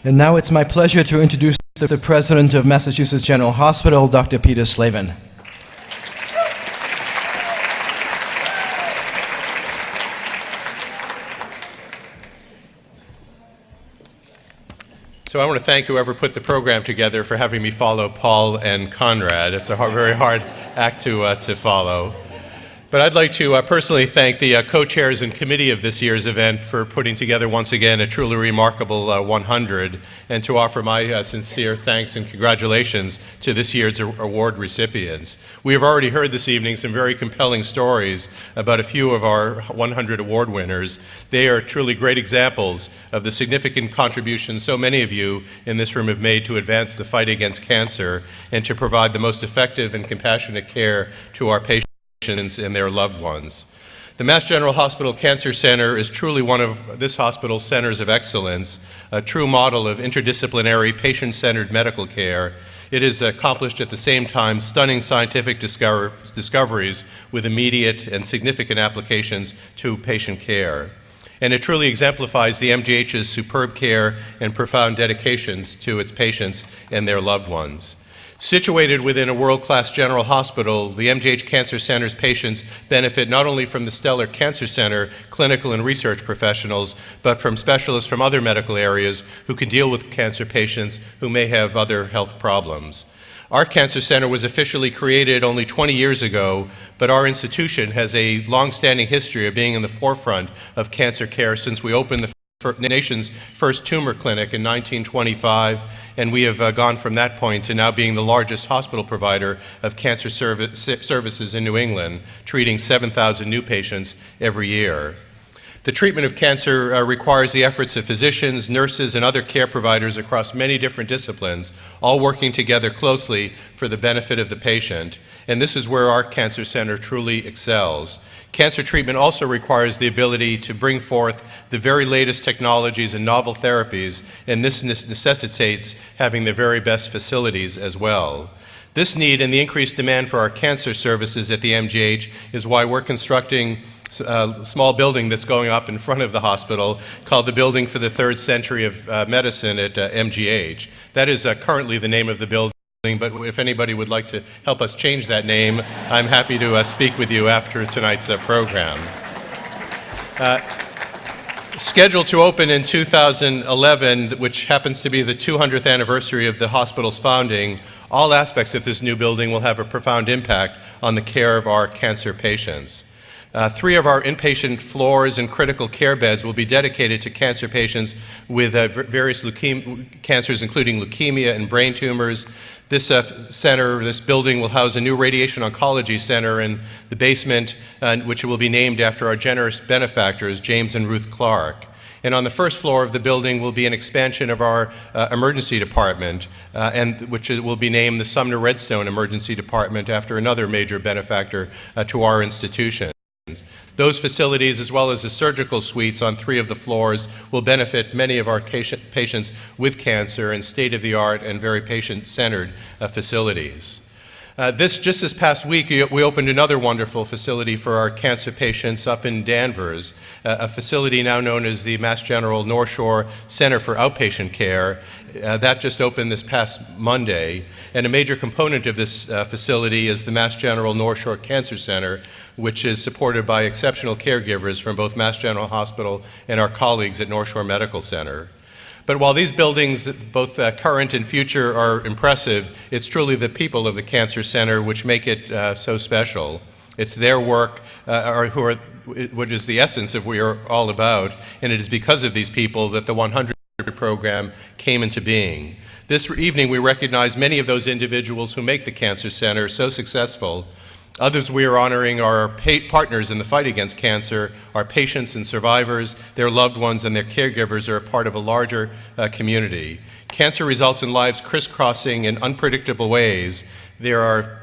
And now it's my pleasure to introduce the President of Massachusetts General Hospital, Dr. Peter Slavin. So I want to thank whoever put the program together for having me follow Paul and Conrad. It's a very hard act to follow. But I'd like to personally thank the co-chairs and committee of this year's event for putting together once again a truly remarkable 100, and to offer my sincere thanks and congratulations to this year's award recipients. We have already heard this evening some very compelling stories about a few of our 100 award winners. They are truly great examples of the significant contributions so many of you in this room have made to advance the fight against cancer and to provide the most effective and compassionate care to our patients and their loved ones. The Mass General Hospital Cancer Center is truly one of this hospital's centers of excellence, a true model of interdisciplinary, patient-centered medical care. It has accomplished at the same time stunning scientific discoveries with immediate and significant applications to patient care. And it truly exemplifies the MGH's superb care and profound dedications to its patients and their loved ones. Situated within a world-class general hospital, the MGH Cancer Center's patients benefit not only from the stellar Cancer Center clinical and research professionals, but from specialists from other medical areas who can deal with cancer patients who may have other health problems. Our Cancer Center was officially created only 20 years ago, but our institution has a long-standing history of being in the forefront of cancer care since we opened the nation's first tumor clinic in 1925, and we have gone from that point to now being the largest hospital provider of cancer services in New England, treating 7,000 new patients every year. The treatment of cancer requires the efforts of physicians, nurses, and other care providers across many different disciplines, all working together closely for the benefit of the patient, and this is where our Cancer Center truly excels. Cancer treatment also requires the ability to bring forth the very latest technologies and novel therapies, and this necessitates having the very best facilities as well. This need and the increased demand for our cancer services at the MGH is why we're constructing a small building that's going up in front of the hospital called the Building for the Third Century of Medicine at MGH. That is currently the name of the building. But if anybody would like to help us change that name, I'm happy to speak with you after tonight's program. Scheduled to open in 2011, which happens to be the 200th anniversary of the hospital's founding, all aspects of this new building will have a profound impact on the care of our cancer patients. 3 of our inpatient floors and critical care beds will be dedicated to cancer patients with various cancers, including leukemia and brain tumors. This building will house a new radiation oncology center in the basement, which will be named after our generous benefactors, James and Ruth Clark. And on the first floor of the building will be an expansion of our emergency department, which will be named the Sumner Redstone Emergency Department after another major benefactor to our institution. Those facilities, as well as the surgical suites on 3 of the floors, will benefit many of our patients with cancer in state-of-the-art and very patient-centered facilities. Just this past week, we opened another wonderful facility for our cancer patients up in Danvers, a facility now known as the Mass General North Shore Center for Outpatient Care. That just opened this past Monday, and a major component of this facility is the Mass General North Shore Cancer Center, which is supported by exceptional caregivers from both Mass General Hospital and our colleagues at North Shore Medical Center. But while these buildings, both current and future, are impressive, it's truly the people of the Cancer Center which make it so special. It's their work, which is the essence of what we are all about, and it is because of these people that the 100 program came into being. This evening we recognize many of those individuals who make the Cancer Center so successful. Others we are honoring are our partners in the fight against cancer, our patients and survivors, their loved ones, and their caregivers are a part of a larger community. Cancer results in lives crisscrossing in unpredictable ways. There are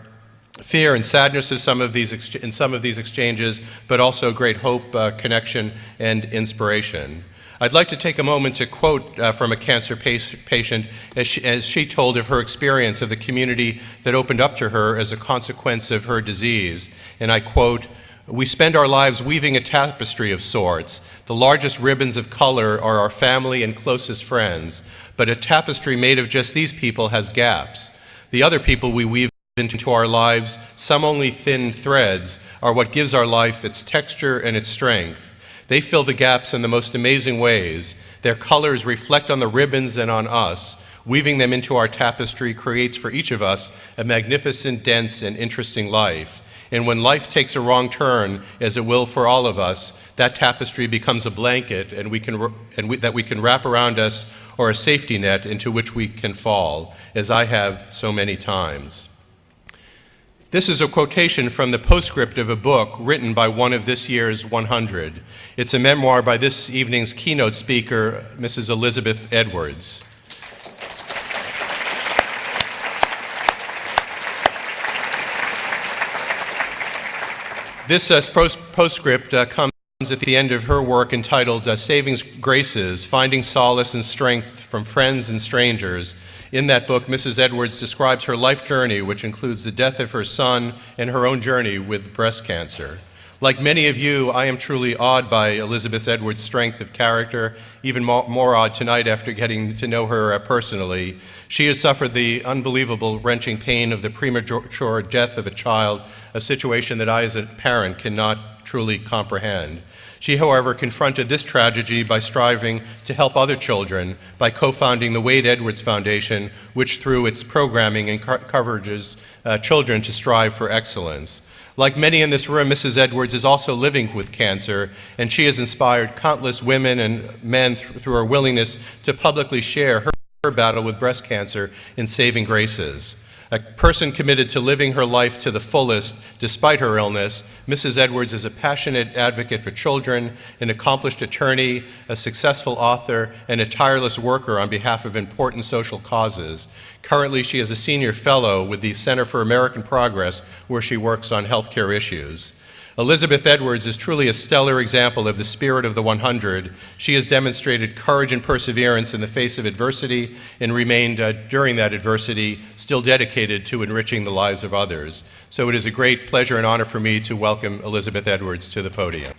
fear and sadness in some of these exchanges, but also great hope, connection, and inspiration. I'd like to take a moment to quote from a cancer patient as she told of her experience of the community that opened up to her as a consequence of her disease. And I quote, We spend our lives weaving a tapestry of sorts. The largest ribbons of color are our family and closest friends, but a tapestry made of just these people has gaps. The other people we weave into our lives, some only thin threads, are what gives our life its texture and its strength. They fill the gaps in the most amazing ways. Their colors reflect on the ribbons and on us. Weaving them into our tapestry creates for each of us a magnificent, dense, and interesting life. And when life takes a wrong turn, as it will for all of us, that tapestry becomes a blanket that we can wrap around us, or a safety net into which we can fall, as I have so many times. This is a quotation from the postscript of a book written by one of this year's 100. It's a memoir by this evening's keynote speaker, Mrs. Elizabeth Edwards. This postscript comes at the end of her work entitled Saving Graces, Finding Solace and Strength from Friends and Strangers. In that book, Mrs. Edwards describes her life journey, which includes the death of her son and her own journey with breast cancer. Like many of you, I am truly awed by Elizabeth Edwards' strength of character, even more awed tonight after getting to know her personally. She has suffered the unbelievable, wrenching pain of the premature death of a child, a situation that I as a parent cannot truly comprehend. She, however, confronted this tragedy by striving to help other children by co-founding the Wade Edwards Foundation, which through its programming encourages children to strive for excellence. Like many in this room, Mrs. Edwards is also living with cancer, and she has inspired countless women and men through her willingness to publicly share her battle with breast cancer in Saving Graces. A person committed to living her life to the fullest despite her illness, Mrs. Edwards is a passionate advocate for children, an accomplished attorney, a successful author, and a tireless worker on behalf of important social causes. Currently, she is a senior fellow with the Center for American Progress, where she works on healthcare issues. Elizabeth Edwards is truly a stellar example of the spirit of the 100. She has demonstrated courage and perseverance in the face of adversity and remained, during that adversity, still dedicated to enriching the lives of others. So it is a great pleasure and honor for me to welcome Elizabeth Edwards to the podium.